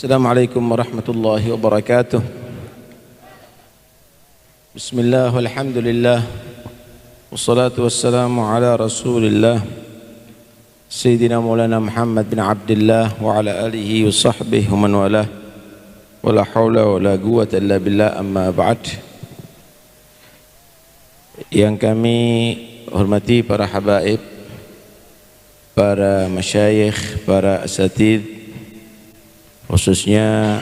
Assalamualaikum warahmatullahi wabarakatuh. Bismillah walhamdulillah wassalatu wassalamu ala rasulillah Sayyidina Maulana Muhammad bin Abdullah wa ala alihi wa sahbihi wa man walah wa la hawla wa la quwwata illa billah, amma ba'd. Yang kami hormati para habaib, para masyayikh, para asatidz, khususnya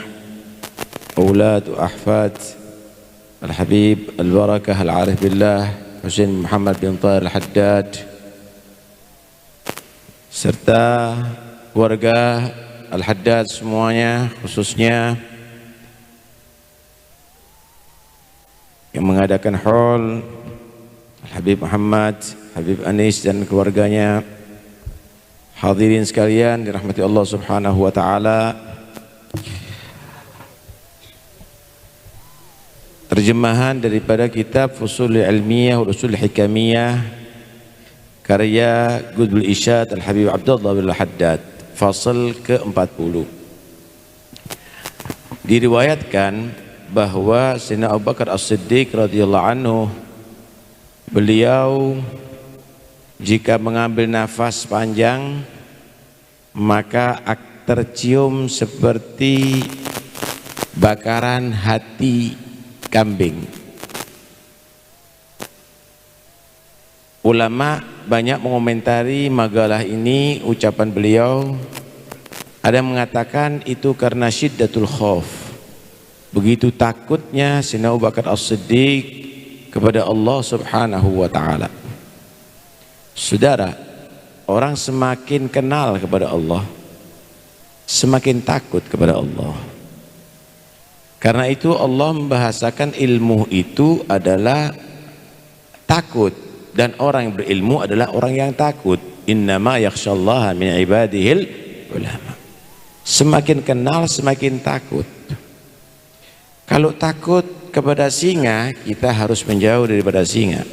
aulad wa ahfad Al-Habib Al-Barakah Al-Arif Billah Husain Muhammad bin Tahir Al-Haddad, serta keluarga Al-Haddad semuanya, khususnya yang mengadakan haul Al-Habib Muhammad, Habib Anis dan keluarganya. Hadirin sekalian dirahmati Allah Subhanahu wa taala. Terjemahan daripada kitab Fusul Ilmiyah wa Usul Hikamiyah karya Qutbul Irsyad Al-Habib Abdullah bin Al-Haddad, fasal ke-40. Diriwayatkan bahwa Sayyidina Abu Bakar As-Siddiq radhiyallahu anhu, beliau jika mengambil nafas panjang maka tercium seperti bakaran hati kambing. Ulama banyak mengomentari makalah ini, ucapan beliau. Ada yang mengatakan itu karena syiddatul khauf, begitu takutnya Sayyidina Abu Bakar As-Siddiq kepada Allah Subhanahu wa taala. Saudara, orang semakin kenal kepada Allah, semakin takut kepada Allah. Karena itu Allah membahasakan ilmu itu adalah takut, dan orang yang berilmu adalah orang yang takut. Innama yakhsyallaha min ibadihil ulama. Semakin kenal semakin takut. Kalau takut kepada singa, kita harus menjauh daripada singa.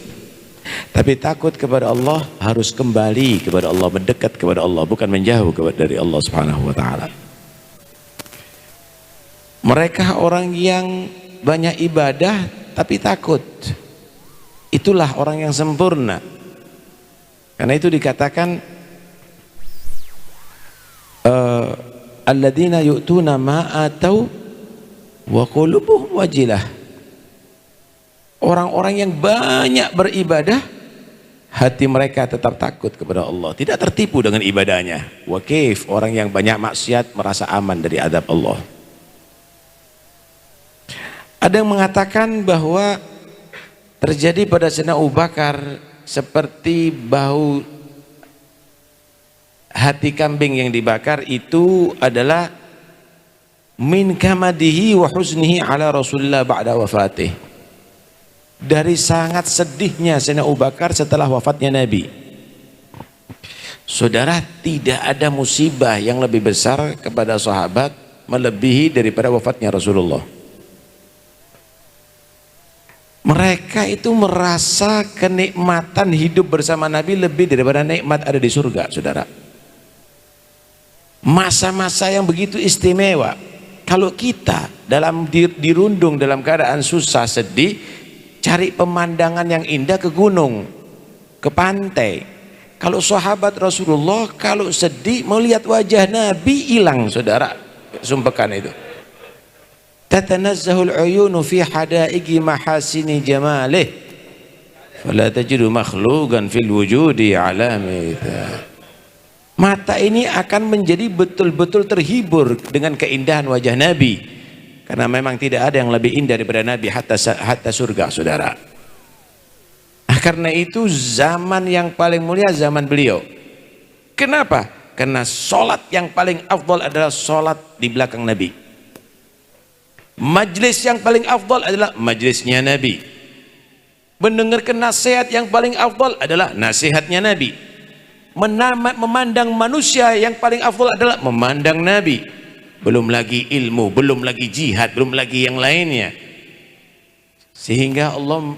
Tapi takut kepada Allah harus kembali kepada Allah, mendekat kepada Allah, bukan menjauh dari Allah Subhanahu wa taala. Mereka orang yang banyak ibadah tapi takut, itulah orang yang sempurna. Karena itu dikatakan alladzina yu'tuna ma atau wa qulubuhum wajilah. Orang-orang yang banyak beribadah, hati mereka tetap takut kepada Allah, tidak tertipu dengan ibadahnya. Wa kaif, orang yang banyak maksiat merasa aman dari adab Allah. Ada yang mengatakan bahwa terjadi pada Sayyidina Abu Bakar seperti bau hati kambing yang dibakar, itu adalah min kamadihi wa huznihi ala Rasulullah ba'da wafatih, dari sangat sedihnya Sayyidina Abu Bakar setelah wafatnya Nabi. Saudara, tidak ada musibah yang lebih besar kepada sahabat melebihi daripada wafatnya Rasulullah. Mereka itu merasa kenikmatan hidup bersama Nabi lebih daripada nikmat ada di surga, saudara. Masa-masa yang begitu istimewa. Kalau kita dirundung dalam keadaan susah, sedih, cari pemandangan yang indah ke gunung, ke pantai. Kalau sahabat Rasulullah kalau sedih mau lihat wajah Nabi, hilang, saudara, sumpekan itu. Tatanazzahul uyunu fi hadaigi mahasini jamalih fala tajidu makhluqan fil wujudi alamita. Mata ini akan menjadi betul-betul terhibur dengan keindahan wajah Nabi, karena memang tidak ada yang lebih indah daripada Nabi hatta surga, saudara. Karena itu zaman yang paling mulia zaman beliau. Kenapa? Karena sholat yang paling afdal adalah sholat di belakang Nabi. Majlis yang paling afdal adalah majlisnya Nabi. Mendengarkan nasihat yang paling afdal adalah nasihatnya Nabi. Memandang manusia yang paling afdal adalah memandang Nabi. Belum lagi ilmu, belum lagi jihad, belum lagi yang lainnya. Sehingga Allah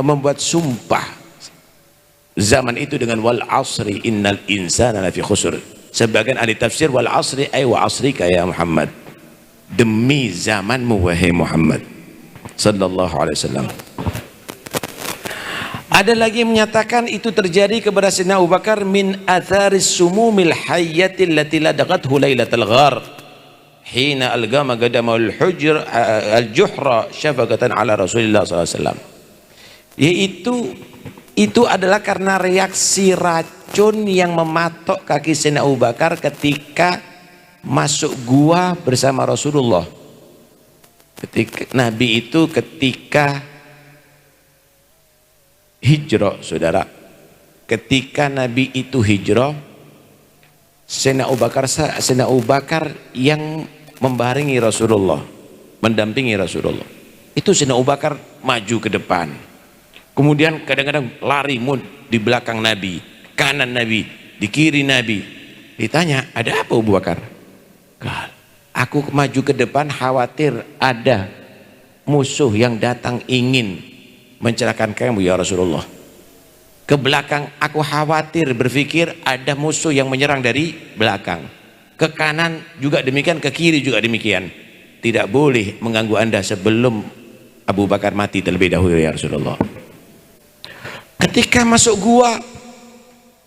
membuat sumpah zaman itu dengan wal asri innal insana lafi khusr. Sebagian ahli tafsir wal asri ay wa asrika ya Muhammad, demi zamanmu wahai Muhammad sallallahu alaihi wasallam. Ada lagi yang menyatakan itu terjadi kepada Sayyidina Abu Bakar min atharis sumumil hayyatil lati ladaghathu lailatal ghar hina algama qadamul hujr al-juhra syafaqatan ala Rasulillah sallallahu alaihi wasallam. Yaitu itu adalah karena reaksi racun yang mematok kaki Sayyidina Abu Bakar ketika masuk gua bersama Rasulullah. Ketika Nabi itu ketika hijrah, saudara, ketika Nabi itu hijrah, Sayyidina Abu Bakar yang membaringi Rasulullah, mendampingi Rasulullah. Itu Sayyidina Abu Bakar maju ke depan, kemudian kadang-kadang lari di belakang Nabi, kanan Nabi, di kiri Nabi. Ditanya, ada apa Abu Bakar? Aku maju ke depan khawatir ada musuh yang datang ingin mencelakakan kamu ya Rasulullah. Ke belakang aku khawatir, berpikir ada musuh yang menyerang dari belakang. Ke kanan juga demikian, ke kiri juga demikian. Tidak boleh mengganggu anda sebelum Abu Bakar mati terlebih dahulu ya Rasulullah. Ketika masuk gua,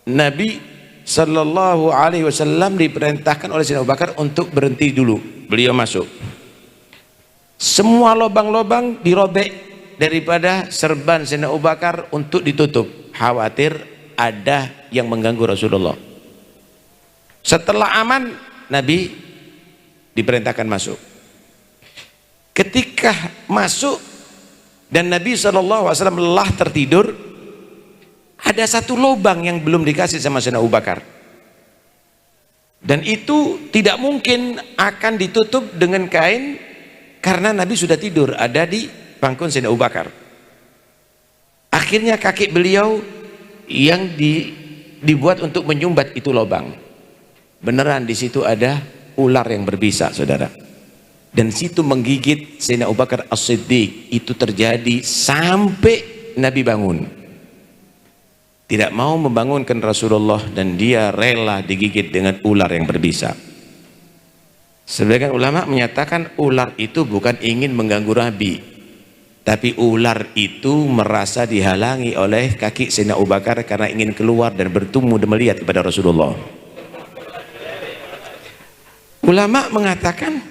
Nabi sallallahu alaihi wasallam diperintahkan oleh Sayyidina Abu Bakar untuk berhenti dulu. Beliau masuk. Semua lubang-lubang dirobek daripada serban Sayyidina Abu Bakar untuk ditutup, khawatir ada yang mengganggu Rasulullah. Setelah aman, Nabi diperintahkan masuk. Ketika masuk dan Nabi SAW lelah tertidur, ada satu lubang yang belum dikasih sama Sayyidina Abu Bakar, dan itu tidak mungkin akan ditutup dengan kain karena Nabi sudah tidur ada di pangkuan Sayyidina Abu Bakar. Akhirnya kaki beliau yang dibuat untuk menyumbat itu lubang. Beneran di situ ada ular yang berbisa, saudara. Dan situ menggigit Sayyidina Abu Bakar As-Siddiq. Itu terjadi sampai Nabi bangun. Tidak mau membangunkan Rasulullah dan dia rela digigit dengan ular yang berbisa. Sebagian ulama menyatakan ular itu bukan ingin mengganggu Nabi, tapi ular itu merasa dihalangi oleh kaki Sayyidina Abu Bakar karena ingin keluar dan bertemu dan melihat kepada Rasulullah. Ulama mengatakan,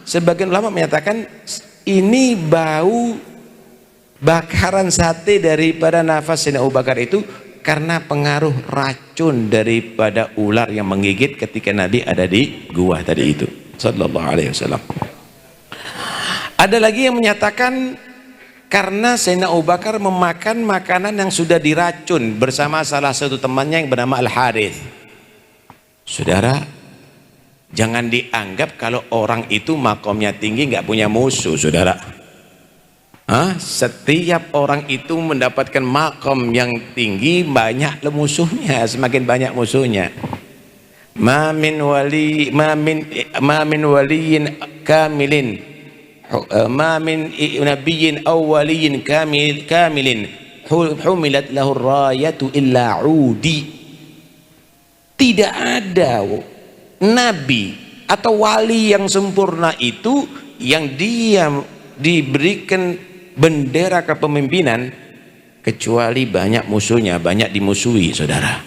sebagian ulama menyatakan ini bau bakaran sate daripada nafas Sayyidina Abu Bakar itu karena pengaruh racun daripada ular yang menggigit ketika Nabi ada di gua tadi itu sallallahu alaihi wasallam. Ada lagi yang menyatakan karena Sayyidina Abu Bakar memakan makanan yang sudah diracun bersama salah satu temannya yang bernama Al-Harith. Saudara, jangan dianggap kalau orang itu makomnya tinggi nggak punya musuh, saudara. Setiap orang itu mendapatkan makom yang tinggi banyak musuhnya, semakin banyak musuhnya. Ma min waliyin kamilin, ma min nabiyyin aw waliyin kamilin humilat lahu rayatu illa udi. Tidak ada nabi atau wali yang sempurna itu yang dia diberikan bendera kepemimpinan kecuali banyak musuhnya, banyak dimusuhi, saudara.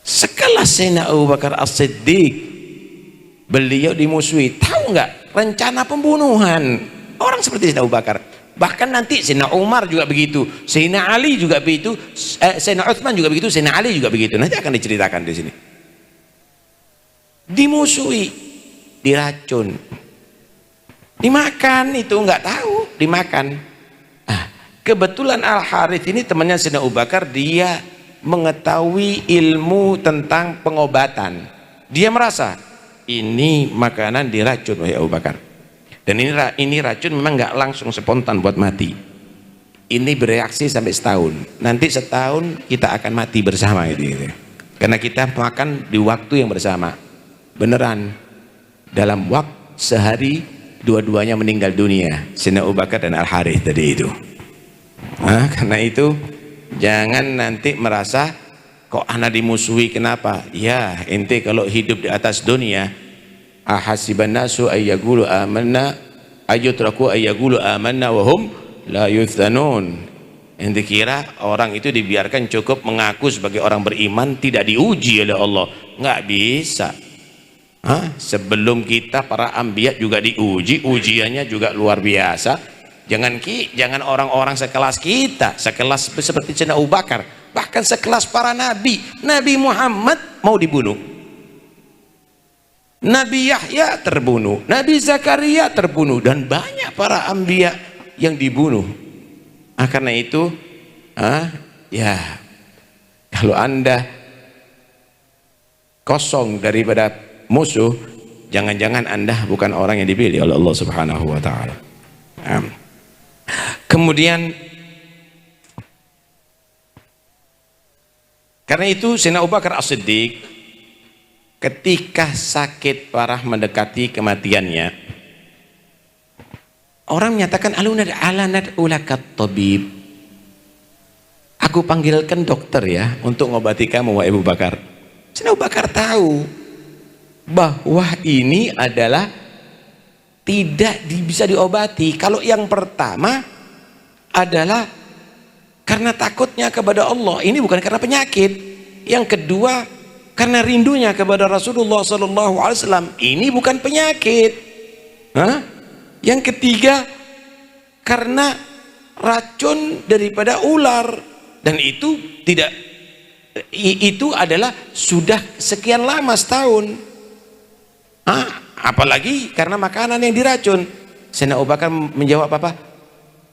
Sekelas Sayyidina Abu Bakar As-Siddiq, beliau dimusuhi. Tahu nggak rencana pembunuhan orang seperti Sayyidina Abu Bakar? Bahkan nanti Sayyidina Umar juga begitu, Sayyidina Ali juga begitu, Sayyidina Utsman juga begitu, Sayyidina Ali juga begitu. Nanti akan diceritakan di sini. Dimusuhi, diracun, dimakan, itu nggak tahu dimakan. Kebetulan Al-Harith ini temannya Sayyidina Abu Bakar, dia mengetahui ilmu tentang pengobatan. Dia merasa ini makanan diracun oleh Abu Bakar, dan ini racun memang nggak langsung spontan buat mati. Ini bereaksi sampai setahun. Nanti setahun kita akan mati bersama gitu. Karena kita makan di waktu yang bersama. Beneran dalam waktu sehari dua-duanya meninggal dunia, Sayyidina Abu Bakar dan Al-Harith tadi itu. Karena itu jangan nanti merasa Kok ana dimusuhi, kenapa? Ya, ente kalau hidup di atas dunia, ahasiban nasu ayyaqulu amanna ayyutraku ayyaqulu amanna wa hum la yuftanun. Ente kira orang itu dibiarkan cukup mengaku sebagai orang beriman, tidak diuji oleh Allah? Nggak bisa. Sebelum kita para anbiya juga diuji, ujiannya juga luar biasa. Jangan orang-orang sekelas kita, sekelas seperti Sayyidina Abu Bakar, bahkan sekelas para nabi. Nabi Muhammad mau dibunuh, Nabi Yahya terbunuh, Nabi Zakaria terbunuh, dan banyak para anbiya yang dibunuh. Karena itu ya, kalau Anda kosong daripada musuh, jangan-jangan Anda bukan orang yang dipilih oleh Allah Subhanahu wa taala. Kemudian karena itu Sayyidina Abu Bakar As-Siddiq ketika sakit parah mendekati kematiannya, orang menyatakan alanat ulakat tabib, aku panggilkan dokter ya untuk ngobati kamu wahai Abu Bakar. Sayyidina Abu Bakar tahu bahwa ini adalah tidak bisa diobati. Kalau yang pertama adalah karena takutnya kepada Allah, ini bukan karena penyakit. Yang kedua karena rindunya kepada Rasulullah SAW, ini bukan penyakit. Yang ketiga karena racun daripada ular, dan itu adalah sudah sekian lama, setahun. Apalagi karena makanan yang diracun. Sayyidina Abu Bakar menjawab apa?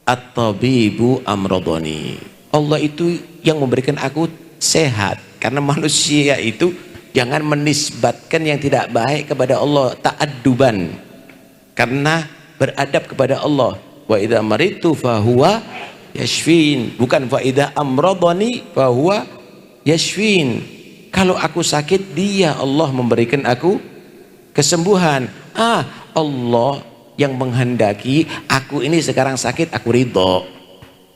At-tabibu amradoni. Allah itu yang memberikan aku sehat. Karena manusia itu jangan menisbatkan yang tidak baik kepada Allah ta'adduban, karena beradab kepada Allah. Wa idza maritu fahuwa yashfin, bukan wa idza amradoni fahuwa yashfin. Kalau aku sakit, dia Allah memberikan aku kesembuhan. Allah yang menghendaki aku ini sekarang sakit, aku ridho.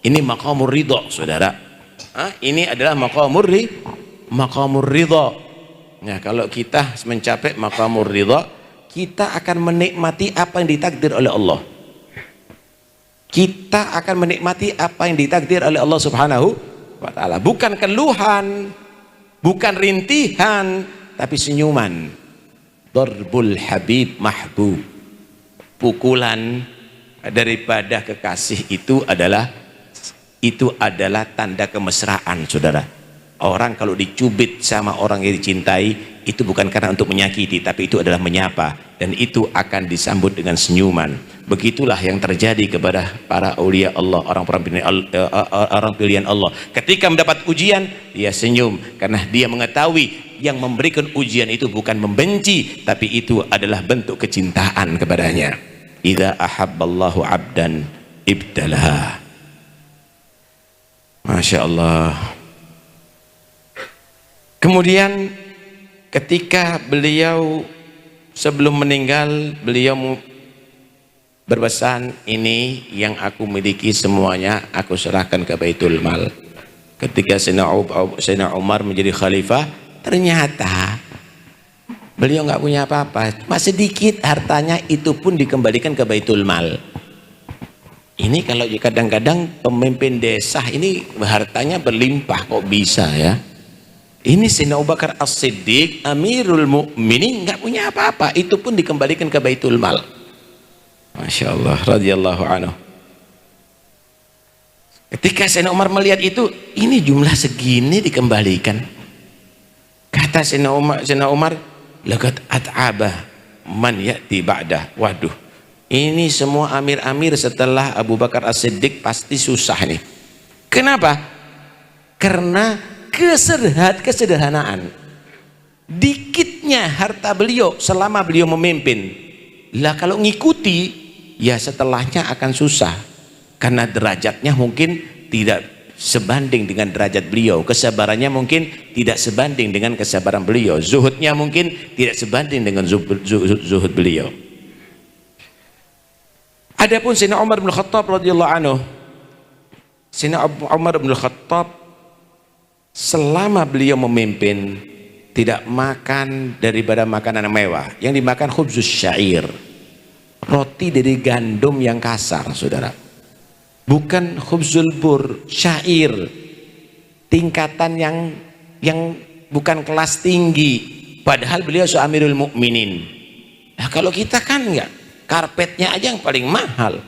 Ini maqamur ridho, saudara. Ini adalah maqamur ridho. Nah, kalau kita mencapai maqamur ridho, kita akan menikmati apa yang ditakdir oleh Allah. Kita akan menikmati apa yang ditakdir oleh Allah Subhanahu wa ta'ala. Bukan keluhan, bukan rintihan, tapi senyuman. Darbul habib mahbub. Pukulan daripada kekasih itu adalah tanda kemesraan, saudara. Orang kalau dicubit sama orang yang dicintai, itu bukan karena untuk menyakiti, tapi itu adalah menyapa, dan itu akan disambut dengan senyuman. Begitulah yang terjadi kepada para aulia Allah, orang pilihan Allah. Ketika mendapat ujian, dia senyum karena dia mengetahui yang memberikan ujian itu bukan membenci, tapi itu adalah bentuk kecintaan kepadanya. Idza ahabballahu 'abdan ibtalah. Masya Allah. Kemudian ketika beliau sebelum meninggal, beliau berpesan, ini yang aku miliki semuanya aku serahkan ke Baitul Mal. Ketika Sayyidina Umar menjadi khalifah, ternyata beliau nggak punya apa-apa, cuma sedikit hartanya, itu pun dikembalikan ke Baitul Mal. Ini kalau kadang-kadang pemimpin desa ini hartanya berlimpah, kok bisa ya? Ini Sayyidina Abu Bakar As-Siddiq Amirul Mukminin nggak punya apa-apa, itu pun dikembalikan ke Baitul Mal. Masya Allah, radhiyallahu anhu. Ketika Sayyidina Umar melihat itu, ini jumlah segini dikembalikan. Kata Sayyidina Umar, laqad at'aba man ya'ti ba'dah. Waduh, ini semua amir-amir setelah Abu Bakar As-Siddiq pasti susah nih. Kenapa? Karena kesederhanaan, dikitnya harta beliau selama beliau memimpin. Lah kalau ngikuti, ya setelahnya akan susah, karena derajatnya mungkin tidak sebanding dengan derajat beliau, kesabarannya mungkin tidak sebanding dengan kesabaran beliau, zuhudnya mungkin tidak sebanding dengan zuhud beliau. Adapun Sayyidina Umar bin Khattab radhiyallahu anhu, Sayyidina Umar bin Khattab selama beliau memimpin tidak makan daripada makanan mewah. Yang dimakan khubzus syair, roti dari gandum yang kasar, saudara. Bukan khubzul bur, syair, tingkatan yang bukan kelas tinggi. Padahal beliau Amirul Mukminin. Nah, kalau kita kan enggak, karpetnya aja yang paling mahal.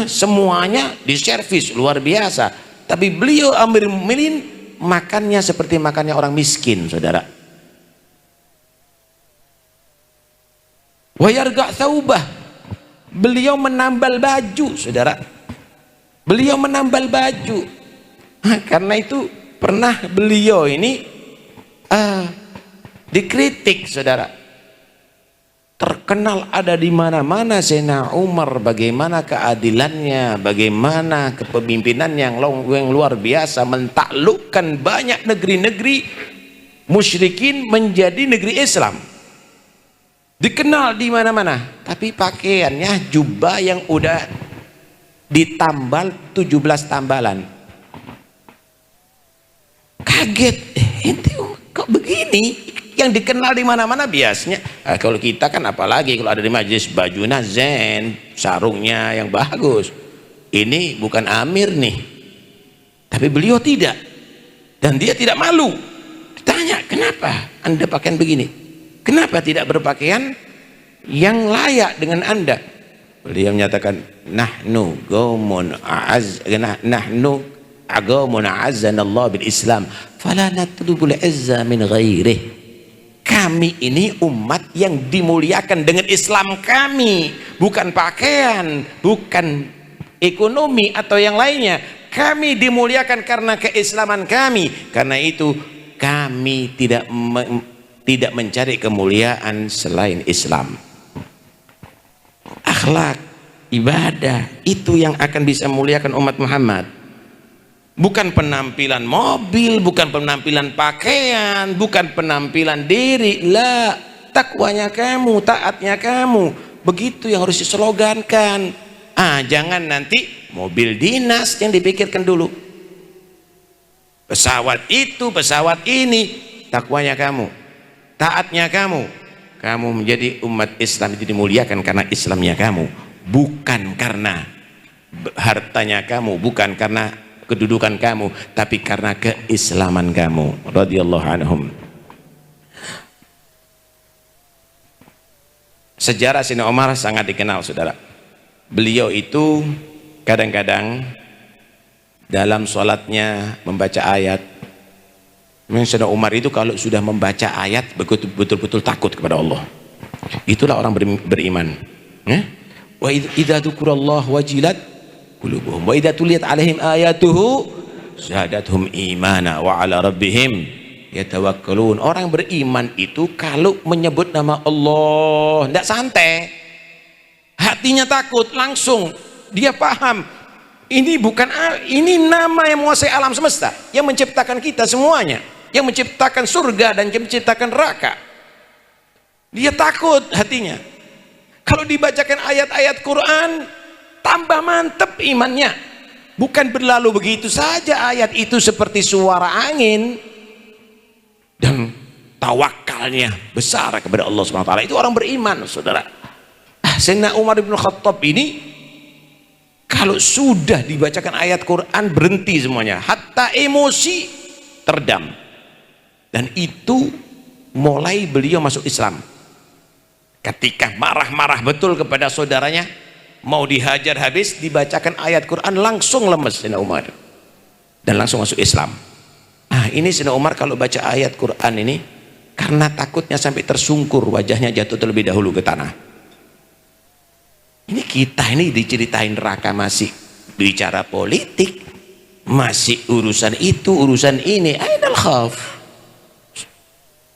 Semuanya diservis luar biasa. Tapi beliau Amirul Mukminin makannya seperti makannya orang miskin, saudara. Wa yarga' thawbah, beliau menambal baju, saudara. Beliau menambal baju. Karena itu pernah beliau ini dikritik, saudara. Terkenal ada di mana-mana Sayyidina Umar, bagaimana keadilannya, bagaimana kepemimpinan yang luar biasa, mentaklukkan banyak negeri-negeri musyrikin menjadi negeri Islam. Dikenal di mana-mana, tapi pakaiannya jubah yang udah ditambal 17 tambalan. Kaget, ente kok begini? Yang dikenal di mana-mana biasanya. Kalau kita kan apalagi kalau ada di majelis bajunya zen, sarungnya yang bagus. Ini bukan amir nih, tapi beliau tidak, dan dia tidak malu. Ditanya, kenapa anda pakaian begini? Kenapa tidak berpakaian yang layak dengan anda? Beliau menyatakan, nahnu qaumun a'azzana bil Islam, fala natlubul izza min ghairihi. Kami ini umat yang dimuliakan dengan Islam kami, bukan pakaian, bukan ekonomi atau yang lainnya. Kami dimuliakan karena keislaman kami. Karena itu kami tidak mencari kemuliaan selain Islam. Akhlak, ibadah, itu yang akan bisa memuliakan umat Muhammad. Bukan penampilan mobil, bukan penampilan pakaian, bukan penampilan diri. La, takwanya kamu, taatnya kamu. Begitu yang harus dislogankan. Jangan nanti mobil dinas yang dipikirkan dulu. Pesawat itu, pesawat ini, takwanya kamu, taatnya kamu. Kamu menjadi umat Islam itu dimuliakan karena Islamnya kamu, bukan karena hartanya kamu, bukan karena kedudukan kamu, tapi karena keislaman kamu. Radhiyallahu anhum. Sejarah Sayyidina Umar sangat dikenal, saudara. Beliau itu kadang-kadang dalam sholatnya membaca ayat. Sayyidina Umar itu kalau sudah membaca ayat betul-betul takut kepada Allah. Itulah orang beriman. Wa idza dzikrallahu wajilat qulubuhum wa idza tuliyat alaihim ayatuhu zadatuhum imana wa ala rabbihim yatawakkalun. Orang beriman itu kalau menyebut nama Allah tidak santai, hatinya takut, langsung dia paham ini bukan, ini nama yang menguasai alam semesta, yang menciptakan kita semuanya, yang menciptakan surga dan menciptakan neraka. Dia takut hatinya. Kalau dibacakan ayat-ayat Quran tambah mantep imannya. Bukan berlalu begitu saja ayat itu seperti suara angin, dan tawakalnya besar kepada Allah SWT. Itu orang beriman, saudara. Sayyidina Umar bin Khattab ini kalau sudah dibacakan ayat Quran berhenti semuanya, hatta emosi teredam. Dan itu mulai beliau masuk Islam. Ketika marah-marah betul kepada saudaranya, mau dihajar habis, dibacakan ayat Quran langsung lemes Sayyidina Umar dan langsung masuk Islam. Ini Sayyidina Umar kalau baca ayat Quran ini karena takutnya sampai tersungkur, wajahnya jatuh terlebih dahulu ke tanah. Ini kita ini diceritain neraka, masih bicara politik, masih urusan itu urusan ini. Ainal khaf.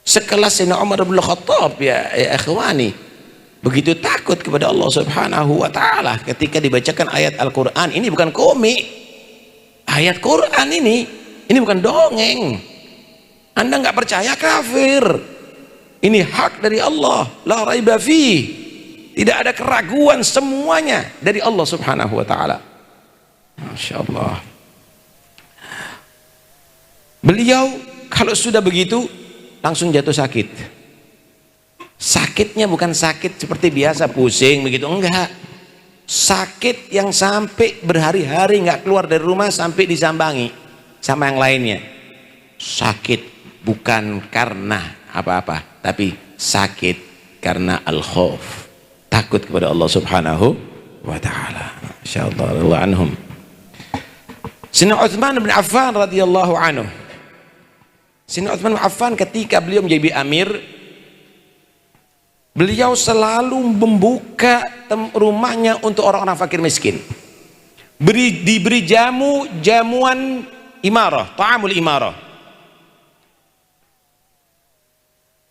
Sekelas Sayyidina Umar bin Khattab, ya ikhwani, begitu takut kepada Allah Subhanahu wa ta'ala ketika dibacakan ayat Al-Quran. Ini bukan komik, ayat Quran ini bukan dongeng. Anda nggak percaya, kafir. Ini hak dari Allah, la raiba fi, tidak ada keraguan, semuanya dari Allah Subhanahu wa ta'ala. Masya Allah. Beliau kalau sudah begitu langsung jatuh sakit. Sakitnya bukan sakit seperti biasa pusing begitu, enggak. Sakit yang sampai berhari-hari nggak keluar dari rumah sampai disambangi sama yang lainnya. Sakit bukan karena apa-apa, tapi sakit karena al-khauf, takut kepada Allah Subhanahu wa ta'ala. Insyaallah radhiyallahu anhum. Sayyidina Utsman bin Affan radhiyallahu anhu. Sayyidina Utsman bin Affan ketika beliau menjadi amir, beliau selalu membuka rumahnya untuk orang-orang fakir miskin. Diberi jamuan imarah, ta'amul imarah.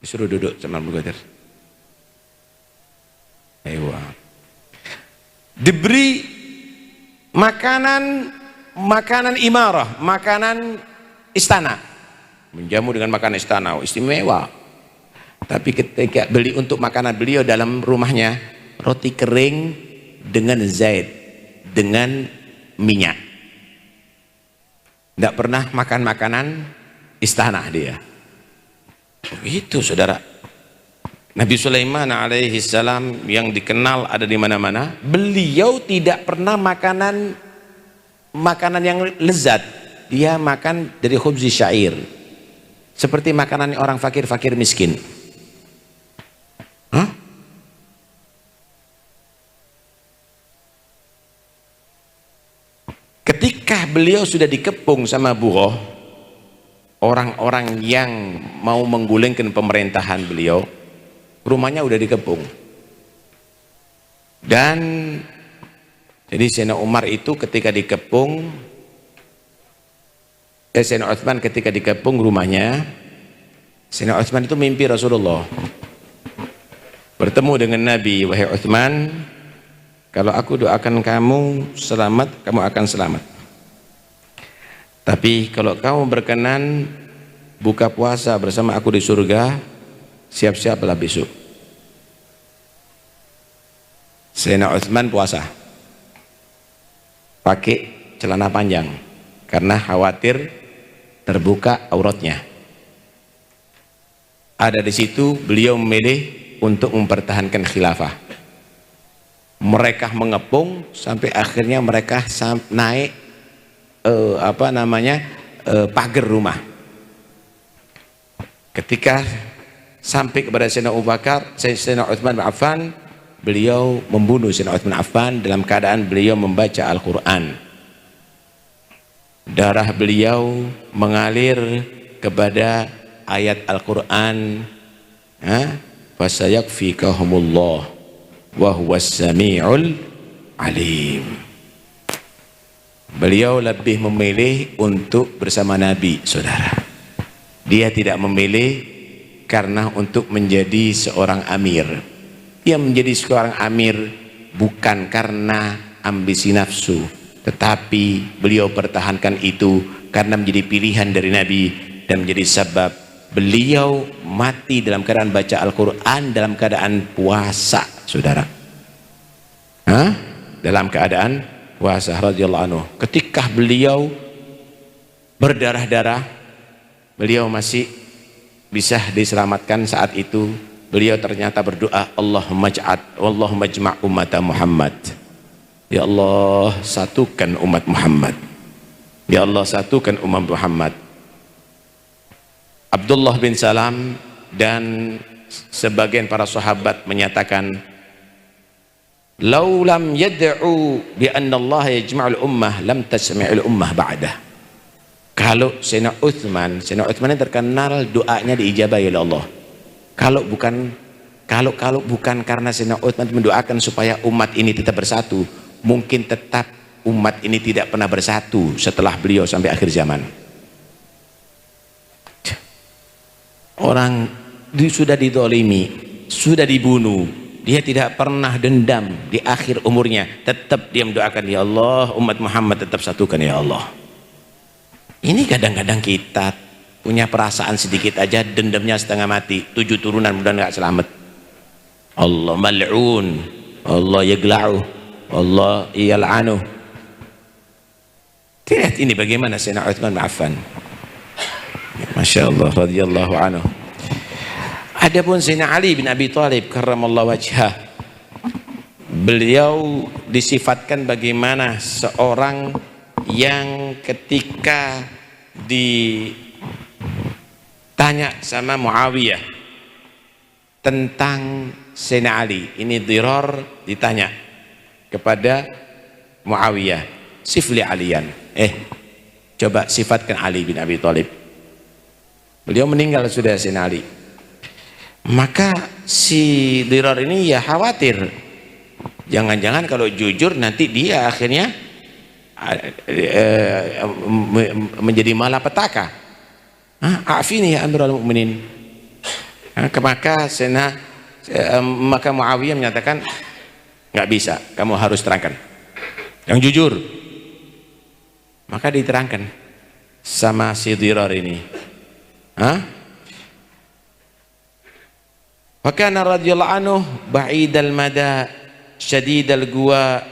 Disuruh duduk sama Abu Qadir. Ayo. Diberi makanan imarah, makanan istana. Menjamu dengan makanan istana, istimewa. Tapi ketika beli untuk makanan beliau dalam rumahnya, roti kering dengan zait, dengan minyak. Tidak pernah makan makanan istana dia. Begitu saudara. Nabi Sulaiman alaihi salam yang dikenal ada di mana-mana, beliau tidak pernah makanan yang lezat. Dia makan dari khubzi syair, seperti makanan orang fakir miskin. Hah? Ketika beliau sudah dikepung sama buroh, orang-orang yang mau menggulingkan pemerintahan beliau, rumahnya udah dikepung. Dan jadi Sayyidina Umar itu ketika dikepung, Sayyidina Utsman ketika dikepung rumahnya, Sayyidina Utsman itu mimpi Rasulullah, bertemu dengan Nabi, wahai Utsman, kalau aku doakan kamu selamat, kamu akan selamat. Tapi kalau kamu berkenan buka puasa bersama aku di surga, siap-siaplah besok. Sayyidina Utsman puasa, pakai celana panjang karena khawatir terbuka auratnya. Ada di situ beliau memilih untuk mempertahankan khilafah. Mereka mengepung sampai akhirnya mereka naik pagar rumah. Ketika sampai kepada Sayyidina Abu Bakar, Sayyidina Utsman bin Affan, beliau membunuh Sayyidina Utsman bin Affan dalam keadaan beliau membaca Al-Quran. Darah beliau mengalir kepada ayat Al-Quran, fasayakfikahumullah wa huwas sami'ul alim. Beliau lebih memilih untuk bersama Nabi, saudara. Dia tidak memilih karena untuk menjadi seorang amir. Dia menjadi seorang amir bukan karena ambisi nafsu, tetapi beliau pertahankan itu karena menjadi pilihan dari Nabi dan menjadi sebab beliau mati dalam keadaan baca Al-Quran, dalam keadaan puasa, saudara. Dalam keadaan puasa radhiyallahu anhu. Ketika beliau berdarah-darah, beliau masih bisa diselamatkan saat itu. Beliau ternyata berdoa, Allahumma ijma' ummata Muhammad. Ya Allah, satukan umat Muhammad. Ya Allah, satukan umat Muhammad. Abdullah bin Salam dan sebagian para sahabat menyatakan, "Lau lam yad'u bi anna Allah yajma'ul ummah lam tasmi'ul ummah ba'dah." Kalau Sayyidina Utsman ini terkenal doanya diijabahi oleh Allah. Kalau bukan karena Sayyidina Utsman mendoakan supaya umat ini tetap bersatu, mungkin tetap umat ini tidak pernah bersatu setelah beliau sampai akhir zaman. Orang sudah didolimi, sudah dibunuh, dia tidak pernah dendam. Di akhir umurnya tetap dia mendoakan, ya Allah, umat Muhammad tetap satukan ya Allah. Ini kadang-kadang kita punya perasaan sedikit aja, dendamnya setengah mati, 7 turunan mudah nggak selamat. Allah mal'un, Allah yagla'u, Allah yal'anu. Lihat ini bagaimana Sayyidina Utsman bin Affan. Masya Allah radhiyallahu anhu. Adapun Sayyidina Ali bin Abi Thalib karramallahu wajhah, beliau disifatkan bagaimana seorang yang ketika ditanya sama Muawiyah tentang Sayyidina Ali, ini Dhirar ditanya kepada Muawiyah, sifli Aliyan, coba sifatkan Ali bin Abi Thalib. Beliau meninggal sudah Sayyidina Ali. Maka si Dhirar ini ya khawatir, jangan-jangan kalau jujur nanti dia akhirnya menjadi malapetaka. Afini ya Amirul Mukminin. Maka Muawiyah menyatakan, nggak bisa, kamu harus terangkan yang jujur. Maka diterangkan sama si Dhirar ini. Wa kana radhiyallahu anhu ba'idal mada syadidal guwa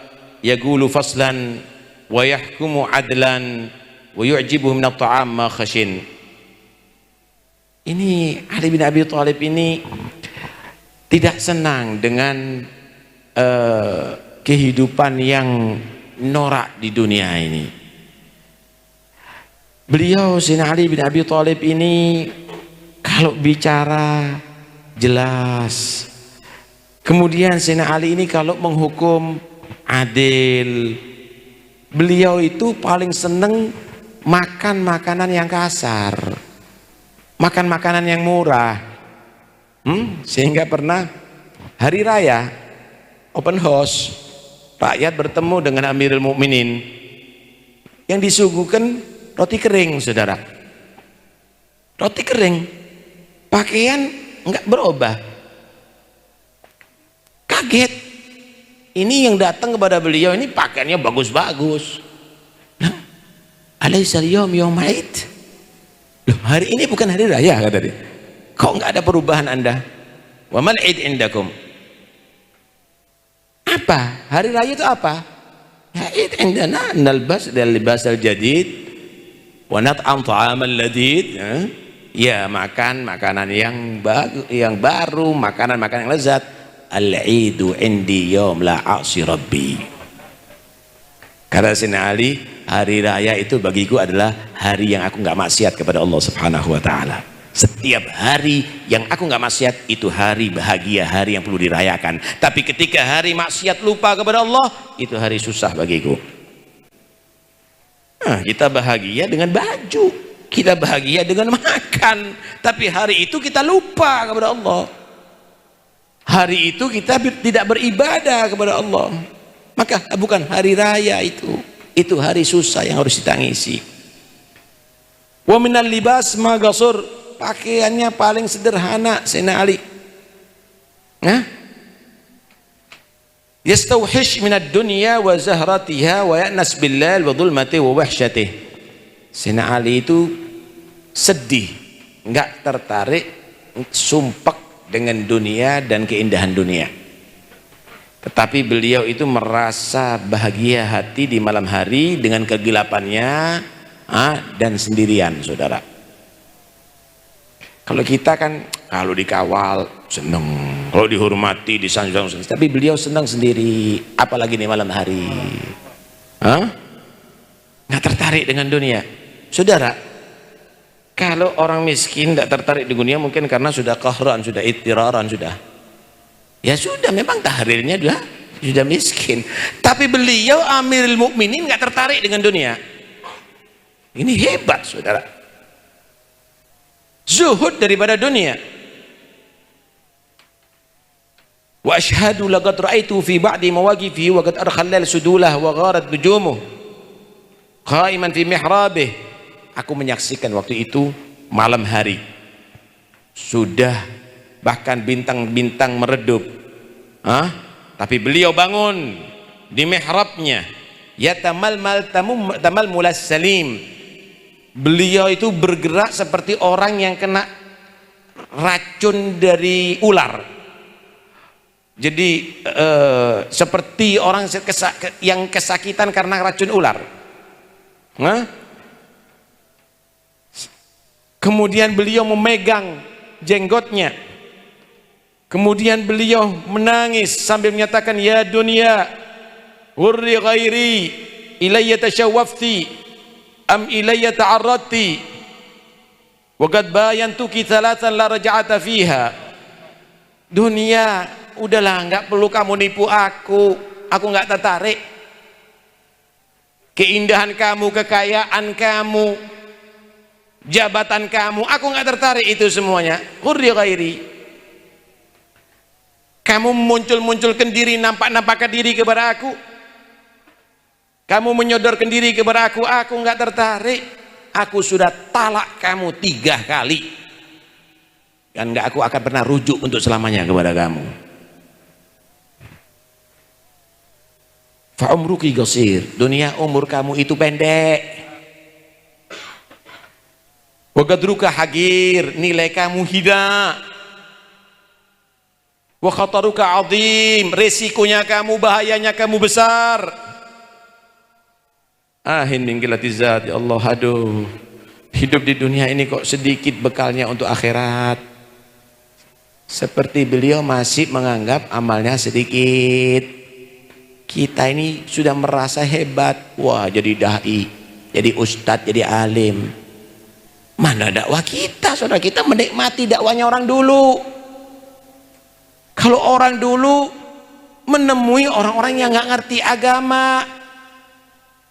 yaqulu faslan wa yahkumu adlan wa yu'jibuhu min at-ta'am ma khashin. Ini Ali bin Abi Thalib ini tidak senang dengan kehidupan yang norak di dunia ini. Beliau Sayyidina Ali bin Abi Thalib ini kalau bicara jelas. Kemudian Sayyidina Ali ini kalau menghukum adil. Beliau itu paling seneng makan makanan yang kasar, makan makanan yang murah. Sehingga pernah hari raya open house, rakyat bertemu dengan Amirul Mukminin, yang disuguhkan roti kering, saudara. Roti kering, pakaian enggak berubah. Kaget. Ini yang datang kepada beliau ini pakaiannya bagus-bagus. Nah, alaisal yawm yawm Aid? Loh, hari ini bukan hari raya, kata dia. Kok enggak ada perubahan Anda? Wa mal Aid indakum? Apa? Hari raya itu apa? Ya, Aid indana nalbas al-libas al-jadid wa nat'am ta'amal ladid. Ya, makan makanan yang baru, makanan yang lezat. Al-idu indi yawm la a'si rabbi. Kata Sayyidina Ali, hari raya itu bagiku adalah hari yang aku nggak maksiat kepada Allah Subhanahu wa taala. Setiap hari yang aku nggak maksiat itu hari bahagia, hari yang perlu dirayakan. Tapi ketika hari maksiat lupa kepada Allah, itu hari susah bagiku. Kita bahagia dengan baju, kita bahagia dengan makan, tapi hari itu kita lupa kepada Allah. Hari itu kita tidak beribadah kepada Allah. Maka bukan hari raya itu hari susah yang harus ditangisi. Wa minal libas ma qasur, pakaiannya paling sederhana Sayyidina Ali. Yastawhish minad dunya wa zahratiha wa ya'nas billail wa dhulmatihi wa wahsyatihi. Sayyidina Ali itu sedih, enggak tertarik, sumpek dengan dunia dan keindahan dunia. Tetapi beliau itu merasa bahagia hati di malam hari dengan kegelapannya dan sendirian, saudara. Kalau kita kan kalau dikawal senang, kalau dihormati disanjung, tapi beliau senang sendiri, apalagi di malam hari. Nggak tertarik dengan dunia, saudara. Kalau orang miskin tidak tertarik di dunia mungkin karena sudah qahran, sudah ittiraran, sudah. Ya sudah, memang tahrirnya sudah miskin. Tapi beliau Amirul Mukminin nggak tertarik dengan dunia. Ini hebat, saudara. Zuhud daripada dunia. Wa asyhadu laqad ra'aitu fi ba'di mawaqifi wa qad arkhallal sudulah wa gharat nujumuh qaiman fi mihrabih. Aku menyaksikan waktu itu malam hari, sudah bahkan bintang-bintang meredup, tapi beliau bangun di mihrabnya, ya tamal mulas salim. Beliau itu bergerak seperti orang yang kena racun dari ular. Jadi seperti orang yang kesakitan karena racun ular. Kemudian beliau memegang jenggotnya. Kemudian beliau menangis sambil menyatakan, ya dunia, hurri ghairi, ilayya tashawwafti, am ilayya ta'arradti, wa qad bayantuki thalathan la raja'ata fiha. Dunia, udahlah, enggak perlu kamu nipu aku enggak tertarik. Keindahan kamu, kekayaan kamu, jabatan kamu, aku enggak tertarik itu semuanya. Hurri ghairi. Kamu muncul-munculkan diri, nampak-nampakkan diri kepada aku, kamu menyodorkan diri kepada aku enggak tertarik. Aku sudah talak kamu 3 kali, dan enggak aku akan pernah rujuk untuk selamanya kepada kamu. Fa umruki qasir, dunia umur kamu itu pendek. Wa qadruka hagir, nilai kamu hina. Wa khataruka azim, resikonya kamu, bahayanya kamu besar. Ahin min qillati zat, ya Allah, aduh, hidup di dunia ini kok sedikit bekalnya untuk akhirat. Seperti beliau masih menganggap amalnya sedikit. Kita ini sudah merasa hebat, wah jadi dai, jadi ustadz, jadi alim. Mana dakwah kita? Saudara, kita menikmati dakwahnya orang dulu. Kalau orang dulu menemui orang-orang yang nggak ngerti agama,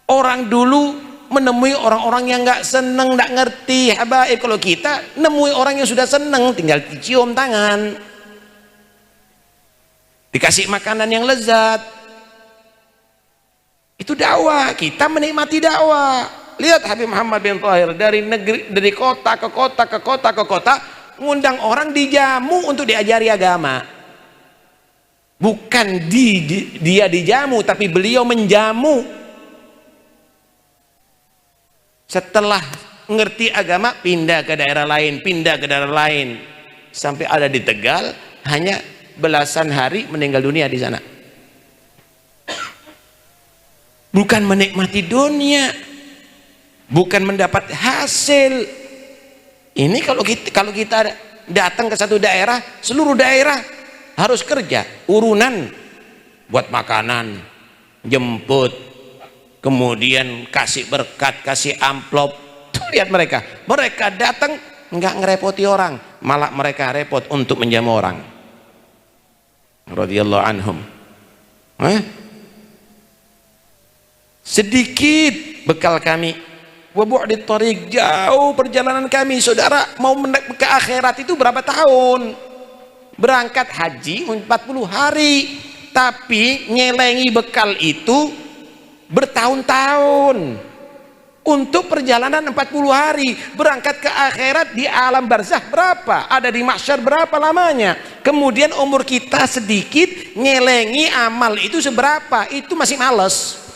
orang dulu menemui orang-orang yang nggak seneng, nggak ngerti habaib. Kalau kita nemui orang yang sudah seneng, tinggal dicium tangan, dikasih makanan yang lezat, itu dakwah. Kita menikmati dakwah. Lihat Habib Muhammad bin Thahir, dari negeri, dari kota ke kota ke kota ke kota, ngundang orang dijamu untuk diajari agama. Bukan dia dijamu, tapi beliau menjamu. Setelah ngerti agama, pindah ke daerah lain, pindah ke daerah lain, sampai ada di Tegal, hanya belasan hari meninggal dunia di sana. Bukan menikmati dunia, bukan mendapat hasil. Ini kalau kita datang ke satu daerah, seluruh daerah harus kerja, urunan buat makanan, jemput, kemudian kasih berkat, kasih amplop. Tuh, lihat mereka datang nggak ngerepoti orang, malah mereka repot untuk menjamu orang. Radhiyallahu anhum. Sedikit bekal kami, wa bu'dit thariq, jauh perjalanan kami. Saudara, mau ke akhirat itu berapa tahun? Berangkat haji 40 hari, tapi nyelengi bekal itu bertahun-tahun. Untuk perjalanan 40 hari, berangkat ke akhirat di alam barzakh berapa? Ada di mahsyar berapa lamanya? Kemudian umur kita sedikit, nyelengi amal itu seberapa? Itu masih males.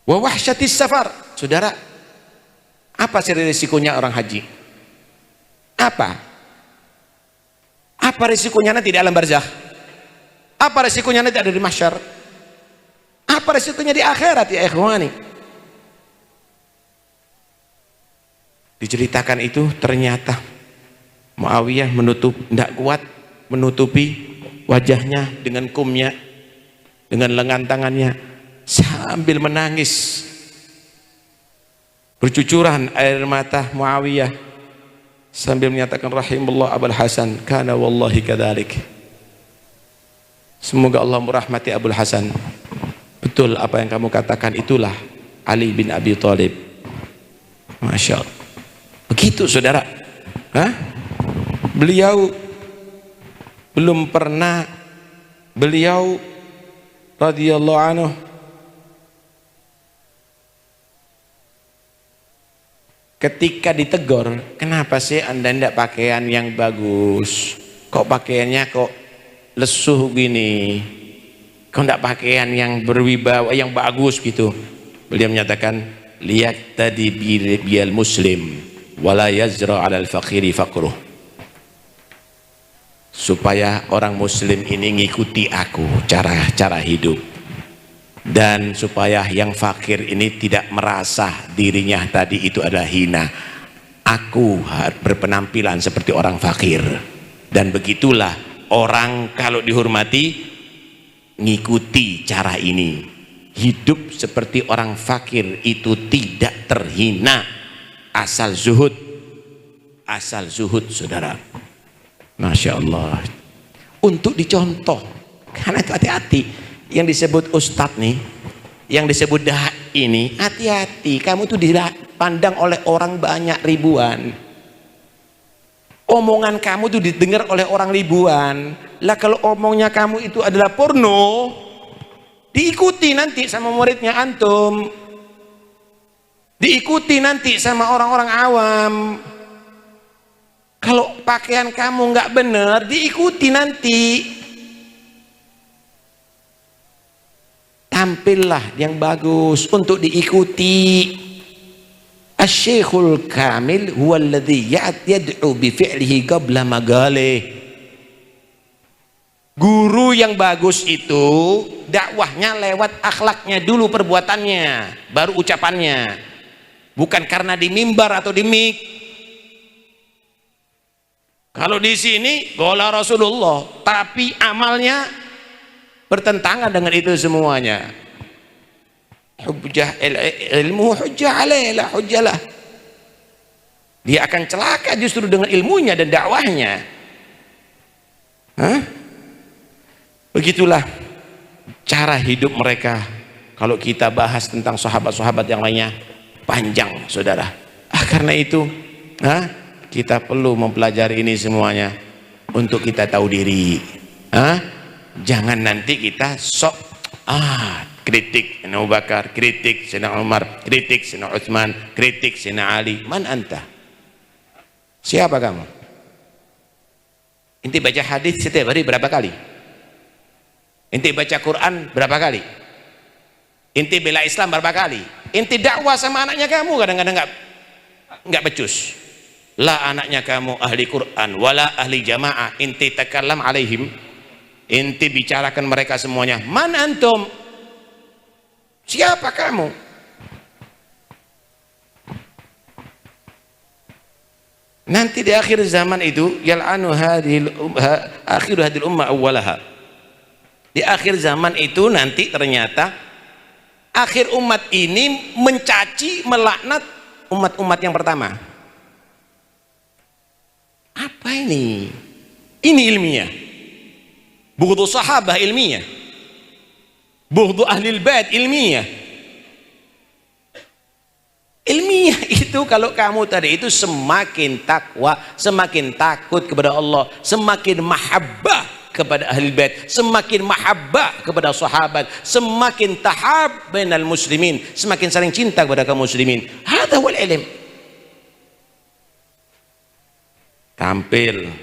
Wa wahsyatis safar. Saudara, apa sih risikonya orang haji? Apa risikonya nanti di alam barzakh? Apa risikonya nanti ada di mahsyar? Apa risikonya di akhirat, ya ikhwani? Diceritakan itu, ternyata Muawiyah tidak kuat menutupi wajahnya dengan kumnya, dengan lengan tangannya, sambil menangis, bercucuran air mata Muawiyah, sambil menyatakan, rahimullah Abul Hasan, kana wallahi kadzalik. Semoga Allah merahmati Abul Hasan. Betul apa yang kamu katakan, itulah Ali bin Abi Thalib. Masya Allah. Begitu saudara. Beliau belum pernah, beliau radhiyallahu anhu ketika ditegur, kenapa sih anda tidak pakaian yang bagus, kok pakaiannya kok lesuh gini, kok tidak pakaian yang berwibawa, yang bagus gitu? Beliau menyatakan, lihat tadi bial muslim wala yazra alal fakiri fakruh. supaya orang muslim ini ngikuti aku cara hidup, dan supaya yang fakir ini tidak merasa dirinya tadi itu adalah hina. Aku harus berpenampilan seperti orang fakir, dan begitulah orang kalau dihormati ngikuti cara ini, hidup seperti orang fakir itu tidak terhina, asal zuhud saudara. Masya Allah, untuk dicontoh. Karena itu hati-hati yang disebut ustadz nih, yang disebut dai ini, hati-hati, kamu tuh dipandang oleh orang banyak ribuan, omongan kamu tuh didengar oleh orang ribuan. Lah kalau omongnya kamu itu adalah porno, diikuti nanti sama muridnya antum, diikuti nanti sama orang-orang awam. Kalau pakaian kamu nggak benar, diikuti nanti. Tampillah yang bagus untuk diikuti. Asy-Syekhul Kamil huwa alladhi yad'u bi fi'lihi qabla magalih. Guru yang bagus itu dakwahnya lewat akhlaknya dulu, perbuatannya, baru ucapannya. Bukan karena di mimbar atau di mik. Kalau di sini qala Rasulullah, tapi amalnya bertentangan dengan itu semuanya. Hujjah ilmu hujjah alaih la hujjalah. Dia akan celaka justru dengan ilmunya dan dakwahnya. Begitulah cara hidup mereka. Kalau kita bahas tentang sahabat-sahabat yang lainnya panjang saudara. Karena itu kita perlu mempelajari ini semuanya untuk kita tahu diri. Jangan nanti kita sok kritik Sayyidina Abu Bakar, kritik Sayyidina Umar, kritik Sayyidina Utsman, kritik Sayyidina Ali. Man anta? Siapa kamu? Inti baca hadis setiap hari berapa kali? Inti baca Quran berapa kali? Inti bela Islam berapa kali? Inti dakwah sama anaknya kamu kadang-kadang nggak becus. La anaknya kamu ahli Quran wala ahli jamaah, inti takallam alaihim, inti bicarakan mereka semuanya. Man antum? Siapa kamu? Nanti di akhir zaman itu yal'anu akhir hadil ummah awwalaha. Di akhir zaman itu nanti ternyata akhir umat ini mencaci, melaknat umat-umat yang pertama. Apa ini? Ini ilmiah. Bughdu sahabah ilmiah. Bughdu ahlil bait ilmiah. Ilmiah itu kalau kamu tadi itu semakin takwa, semakin takut kepada Allah, semakin mahabbah kepada ahlul bait, semakin mahabbah kepada sahabat, semakin tahab bainal muslimin, semakin saling cinta kepada kaum muslimin. Hadza wal ilm. Tampil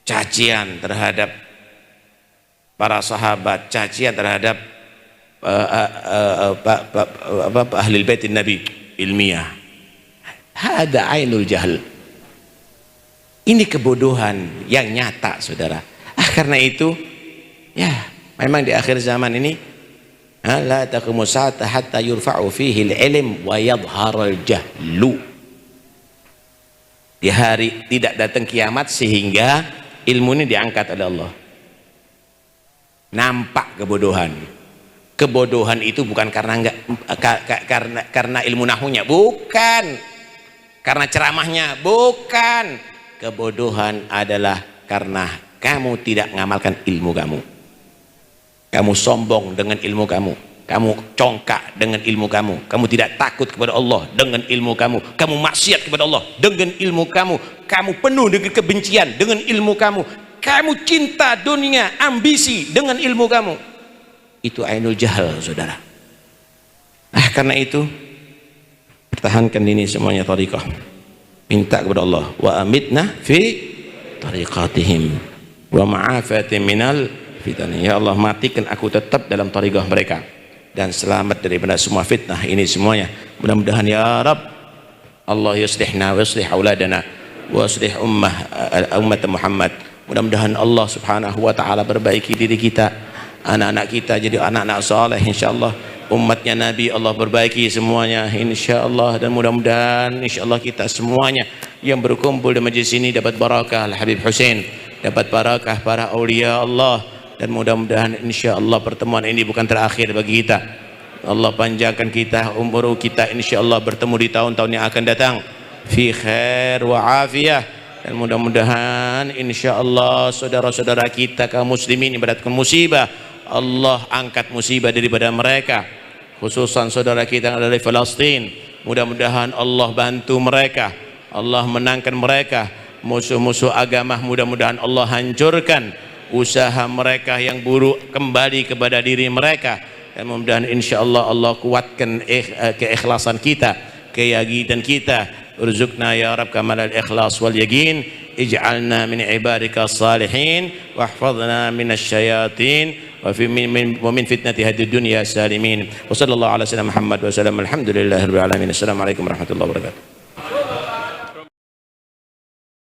cacian terhadap para sahabat, cacian terhadap ahli baitin Nabi, ilmiah. Hada ainul jahl. Ini kebodohan yang nyata saudara. Karena itu ya memang di akhir zaman ini la taqumu sa'ata hatta yurfa'u fihi al-ilm wa yadhharul jahlu. Di hari tidak datang kiamat sehingga ilmu ini diangkat oleh Allah. Nampak kebodohan. Kebodohan itu bukan karena ilmu nahunya, bukan. Karena ceramahnya, bukan. Kebodohan adalah karena kamu tidak mengamalkan ilmu kamu. Kamu sombong dengan ilmu kamu. Kamu congkak dengan ilmu kamu. Kamu tidak takut kepada Allah dengan ilmu kamu. Kamu maksiat kepada Allah dengan ilmu kamu. Kamu penuh dengan kebencian dengan ilmu kamu. Kamu cinta dunia, ambisi dengan ilmu kamu. Itu ainul jahal saudara. Karena itu pertahankan ini semuanya thariqah. Minta kepada Allah wa amitna fi tariqatihim wa ma'afatin minal fitan. Ya Allah, matikan aku tetap dalam thariqah mereka dan selamat daripada semua fitnah ini semuanya. Mudah-mudahan ya Rabb Allah yuslihna wa yuslih auladana wa yuslih ummah Muhammad Mudah-mudahan Allah subhanahu wa ta'ala perbaiki diri kita, anak-anak kita jadi anak-anak saleh insyaallah. Umatnya Nabi Allah perbaiki semuanya insyaallah, dan mudah-mudahan insyaallah kita semuanya yang berkumpul di majlis ini dapat barakah Al-Habib Hussein, dapat barakah para aulia Allah, dan mudah-mudahan insyaallah pertemuan ini bukan terakhir bagi kita. Allah panjangkan kita umur kita insyaallah, bertemu di tahun-tahun yang akan datang fi khair wa afiyah, dan mudah-mudahan insyaallah saudara-saudara kita kaum muslimin yang mendapatkan musibah Allah angkat musibah daripada mereka, khususan saudara kita yang ada di Palestina. Mudah-mudahan Allah bantu mereka, Allah menangkan mereka, musuh-musuh agama mudah-mudahan Allah hancurkan usaha mereka yang buruk kembali kepada diri mereka, dan mudah-mudahan insyaallah Allah kuatkan keikhlasan kita, keyakinan kita. Urzuqna ya Rabb kamal al-ikhlas wal yaqin, ij'alna min ibadika salihin wahfazna min asyayatin ومن فتنة هذه الدنيا سالمين. وصلى الله على سيدنا محمد وسلم. الحمد لله رب العالمين. السلام عليكم ورحمة الله وبركاته.